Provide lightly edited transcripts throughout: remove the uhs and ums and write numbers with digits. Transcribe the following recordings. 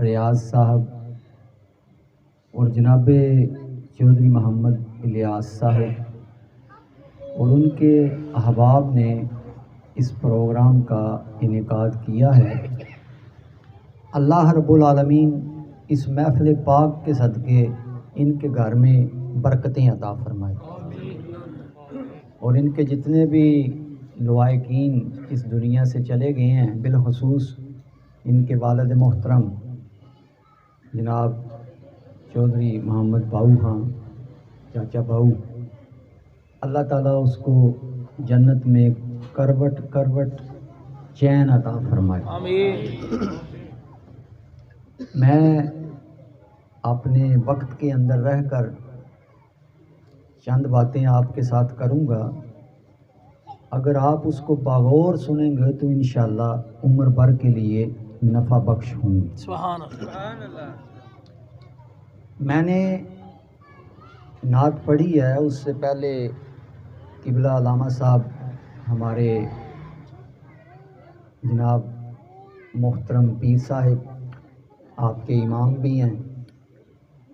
ریاض صاحب اور جناب چودھری محمد الیاس صاحب اور ان کے احباب نے اس پروگرام کا انعقاد کیا ہے۔ اللہ رب العالمین اس محفل پاک کے صدقے ان کے گھر میں برکتیں عطا فرمائے اور ان کے جتنے بھی لوائقین اس دنیا سے چلے گئے ہیں، بالخصوص ان کے والد محترم جناب چودھری محمد باؤ خان چاچا باؤ، اللہ تعالیٰ اس کو جنت میں کروٹ کروٹ چین عطا فرمائے۔ آمین۔ میں اپنے وقت کے اندر رہ کر چند باتیں آپ کے ساتھ کروں گا، اگر آپ اس کو باغور سنیں گے تو انشاءاللہ عمر بھر کے لیے نفع بخش ہوں گے۔ سبحان اللہ۔ میں نے نعت پڑھی ہے، اس سے پہلے قبلہ علامہ صاحب ہمارے جناب محترم پیر صاحب آپ کے امام بھی ہیں،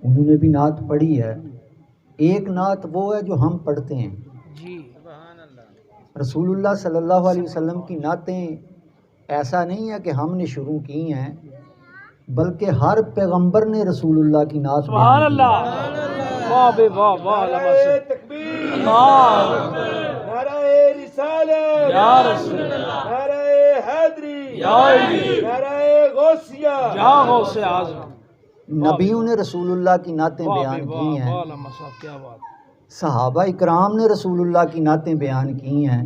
انہوں نے بھی نعت پڑھی ہے۔ ایک نعت وہ ہے جو ہم پڑھتے ہیں، جی رسول اللہ صلی اللہ علیہ وسلم کی نعتیں ایسا نہیں ہے کہ ہم نے شروع کی ہیں، بلکہ ہر پیغمبر نے رسول اللہ کی نعت سبحان بیان کی ہے۔ اللہ۔ واہ بے واہ واہ نعرہ تکبیر، اللہ نعرہ رسالت، یا رسول اللہ، نعرہ حیدری، یا علی، نعرہ غوثیہ، یا غوث اعظم۔ نبیوں نے رسول اللہ کی نعتیں واہ بے بیان واہ کی ہیں، واہ علامہ صاحب، کیا بات ہے۔ صحابہ اکرام نے رسول اللہ کی نعتیں بیان کی ہیں،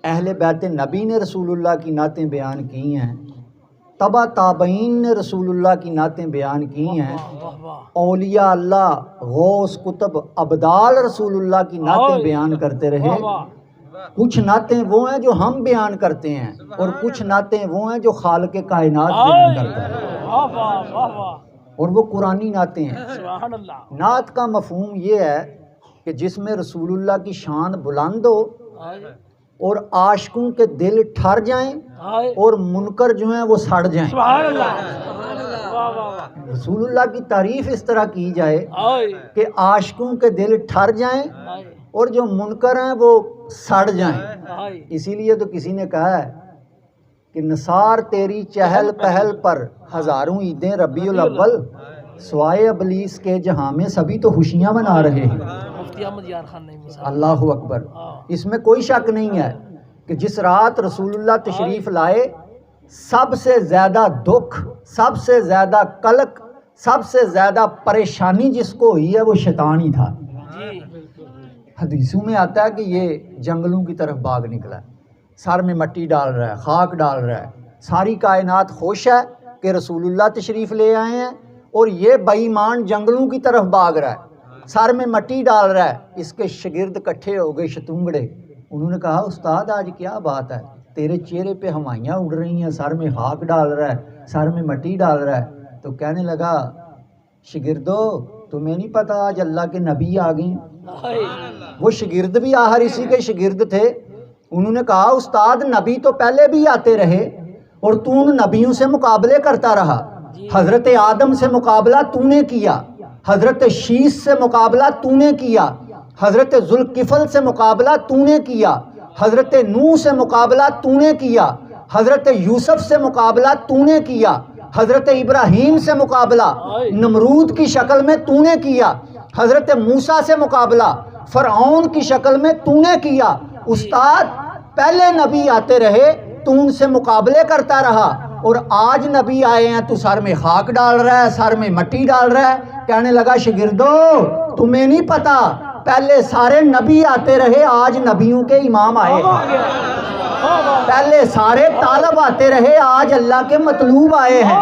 اہل بیت نبی نے رسول اللہ کی نعتیں بیان کی ہیں، تبع تابعین نے رسول اللہ کی نعتیں بیان کی ہیں، واہ واہ۔ اولیاء اللہ غوث قطب ابدال رسول اللہ کی نعتیں بیان کرتے رہے۔ واہ واہ۔ کچھ نعتیں وہ ہیں جو ہم بیان کرتے ہیں اور کچھ نعتیں وہ ہیں جو خالق کائنات بیان کرتا ہے، واہ واہ واہ واہ۔ اور وہ قرآنی نعتیں ہیں۔ سبحان اللہ۔ نعت کا مفہوم یہ ہے کہ جس میں رسول اللہ کی شان بلند ہو اور عاشقوں کے دل ٹھر جائیں اور منکر جو ہیں وہ سڑ جائیں۔ سبحان اللہ۔ واہ واہ رسول اللہ کی تعریف اس طرح کی جائے واہ۔ کہ عاشقوں کے دل ٹھر جائیں اور جو منکر ہیں وہ سڑ جائیں۔ اسی لیے تو کسی نے کہا ہے کہ نثار تیری چہل پہل پر ہزاروں عیدیں ربیع الاول، سوائے ابلیس کے جہاں میں سبھی تو خوشیاں منا رہے ہیں۔ مفتی احمد یار خان نہیں مثال۔ اللہ اکبر۔ اس میں کوئی شک نہیں ہے کہ جس رات رسول اللہ تشریف لائے، سب سے زیادہ دکھ، سب سے زیادہ قلق، سب سے زیادہ پریشانی جس کو ہوئی ہے وہ شیطان ہی تھا۔ جی حدیثوں میں آتا ہے کہ یہ جنگلوں کی طرف بھاگ نکلا ہے، سر میں مٹی ڈال رہا ہے، خاک ڈال رہا ہے، ساری کائنات خوش ہے کہ رسول اللہ تشریف لے آئے ہیں، اور یہ بے ایمان جنگلوں کی طرف بھاگ رہا ہے، سر میں مٹی ڈال رہا ہے۔ اس کے شاگرد اکٹھے ہو گئے شتونگڑے، انہوں نے کہا استاد آج کیا بات ہے، تیرے چہرے پہ ہوائیاں اڑ رہی ہیں، سر میں خاک ڈال رہا ہے، سر میں مٹی ڈال رہا ہے۔ تو کہنے لگا شاگردو تمہیں نہیں پتا آج اللہ کے نبی آ گئے۔ وہ شاگرد بھی آخر اسی کے شاگرد تھے، انہوں نے کہا استاد نبی تو پہلے بھی آتے رہے اور تو ان نبیوں سے مقابلے کرتا رہا، حضرت آدم سے مقابلہ تو نے کیا، حضرت شیس سے مقابلہ تو نے کیا، حضرت ذوالکفل سے مقابلہ تو نے کیا، حضرت نوح سے مقابلہ تو نے کیا، حضرت یوسف سے مقابلہ تو نے کیا، حضرت ابراہیم سے مقابلہ نمرود کی شکل میں تو نے کیا، حضرت موسیٰ سے مقابلہ فرعون کی شکل میں تو نے کیا۔ استاد پہلے نبی آتے رہے تو ان سے مقابلے کرتا رہا، اور آج نبی آئے ہیں تو سر میں خاک ڈال رہا ہے، سر میں مٹی ڈال رہا ہے۔ کہنے لگا شاگردو تمہیں نہیں پتا، پہلے سارے نبی آتے رہے، آج نبیوں کے امام آئے ہیں، پہلے سارے طالب آتے رہے، آج اللہ کے مطلوب آئے ہیں،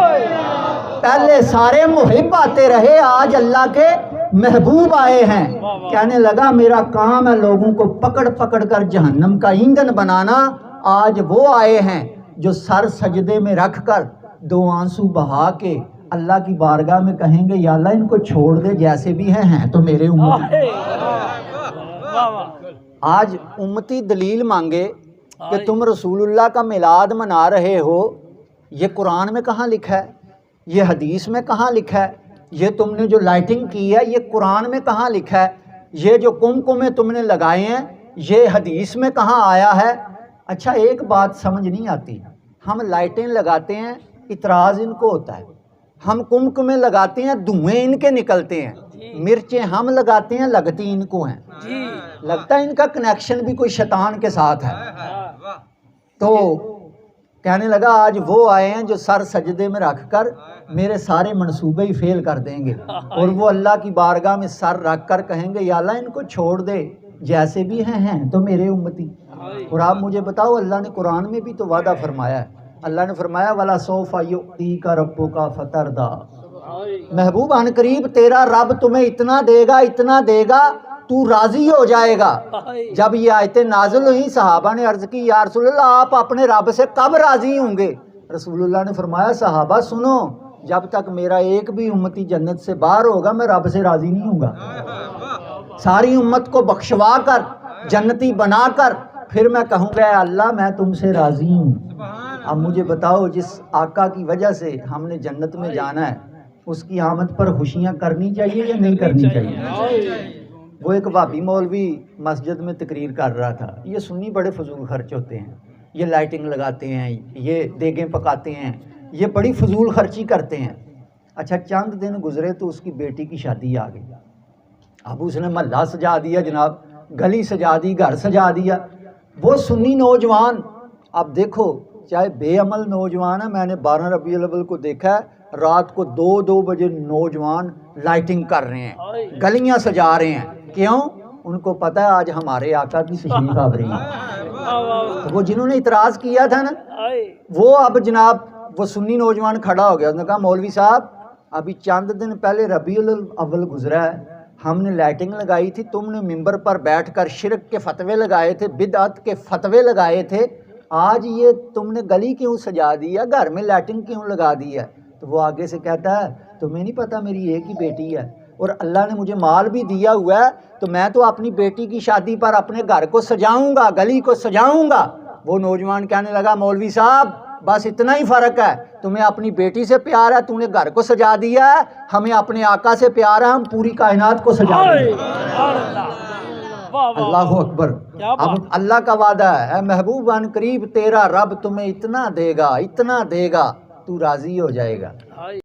پہلے سارے محب آتے رہے، آج اللہ کے محبوب آئے ہیں۔ کہنے لگا میرا کام ہے لوگوں کو پکڑ پکڑ کر جہنم کا ایندھن بنانا، آج وہ آئے ہیں جو سر سجدے میں رکھ کر دو آنسو بہا کے اللہ کی بارگاہ میں کہیں گے یا اللہ ان کو چھوڑ دے، جیسے بھی ہیں تو میرے امتی۔ آج امتی دلیل مانگے کہ تم رسول اللہ کا میلاد منا رہے ہو، یہ قرآن میں کہاں لکھا ہے؟ یہ حدیث میں کہاں لکھا ہے؟ یہ تم نے جو لائٹنگ کی ہے یہ قرآن میں کہاں لکھا ہے؟ یہ جو کمکمے تم نے لگائے ہیں یہ حدیث میں کہاں آیا ہے؟ اچھا ایک بات سمجھ نہیں آتی، ہم لائٹیں لگاتے ہیں اعتراض ان کو ہوتا ہے، ہم کمکمے لگاتے ہیں دھوئیں ان کے نکلتے ہیں، مرچیں ہم لگاتے ہیں لگتی ان کو ہیں، جی لگتا ہے ان کا کنیکشن بھی کوئی شیطان کے ساتھ ہے۔ تو کہنے لگا آج وہ آئے ہیں جو سر سجدے میں رکھ کر میرے سارے منصوبے ہی فیل کر دیں گے، اور وہ اللہ کی بارگاہ میں سر رکھ کر کہیں گے یا اللہ ان کو چھوڑ دے، جیسے بھی ہیں تو میرے امتی۔ اور آپ مجھے بتاؤ اللہ نے قرآن میں بھی تو وعدہ فرمایا ہے، اللہ نے فرمایا وَلَا سَوْفَ يُؤْتِيكَ رَبُّكَ فَتَرْضَىٰ، محبوب عن قریب تیرا رب تمہیں اتنا دے گا تو راضی ہو جائے گا۔ جب یہ آیتیں نازل ہوئی صحابہ نے عرض کی یا رسول اللہ آپ اپنے رب سے کب راضی ہوں گے؟ رسول اللہ نے فرمایا صحابہ سنو، جب تک میرا ایک بھی امتی جنت سے باہر ہوگا میں رب سے راضی نہیں ہوں گا۔ ساری امت کو بخشوا کر جنتی بنا کر پھر میں کہوں گا اے اللہ میں تم سے راضی ہوں۔ اب مجھے بتاؤ جس آقا کی وجہ سے ہم نے جنت میں جانا ہے اس کی آمد پر خوشیاں کرنی چاہیے یا نہیں کرنی چاہیے؟ وہ ایک وہابی مولوی مسجد میں تقریر کر رہا تھا، یہ سنی بڑے فضول خرچ ہوتے ہیں، یہ لائٹنگ لگاتے ہیں، یہ دیگیں پکاتے ہیں، یہ بڑی فضول خرچی کرتے ہیں۔ اچھا چند دن گزرے تو اس کی بیٹی کی شادی آ گئی، اب اس نے محلہ سجا دیا جناب، گلی سجا دی، گھر سجا دیا۔ وہ سنی نوجوان، اب دیکھو چاہے بے عمل نوجوان ہے، میں نے 12 ربیع الاول کو دیکھا ہے رات کو 2 بجے نوجوان لائٹنگ کر رہے ہیں، گلیاں سجا رہے ہیں، کیوں؟ ان کو پتہ ہے آج ہمارے آقا کی تشریف آوری ہے۔ وہ جنہوں نے اعتراض کیا تھا نا وہ اب جناب وہ سنی نوجوان کھڑا ہو گیا، اس نے کہا مولوی صاحب ابھی چند دن پہلے ربیع الاول گزرا ہے، ہم نے لائٹنگ لگائی تھی، تم نے ممبر پر بیٹھ کر شرک کے فتوے لگائے تھے، بدعت کے فتوے لگائے تھے، آج یہ تم نے گلی کیوں سجا دی ہے، گھر میں لائٹنگ کیوں لگا دی ہے؟ تو وہ آگے سے کہتا ہے تمہیں نہیں پتہ میری ایک ہی بیٹی ہے اور اللہ نے مجھے مال بھی دیا ہوا ہے، تو میں تو اپنی بیٹی کی شادی پر اپنے گھر کو سجاؤں گا، گلی کو سجاؤں گا۔ وہ نوجوان کہنے لگا مولوی صاحب بس اتنا ہی فرق ہے، تمہیں اپنی بیٹی سے پیار ہے تو نے گھر کو سجا دیا ہے، ہمیں اپنے آقا سے پیار ہے، ہم پوری کائنات کو سجا دیں گے۔ اللہ اکبر۔ اب اللہ کا وعدہ ہے اے محبوب عن قریب تیرا رب تمہیں اتنا دے گا تو راضی ہو جائے گا۔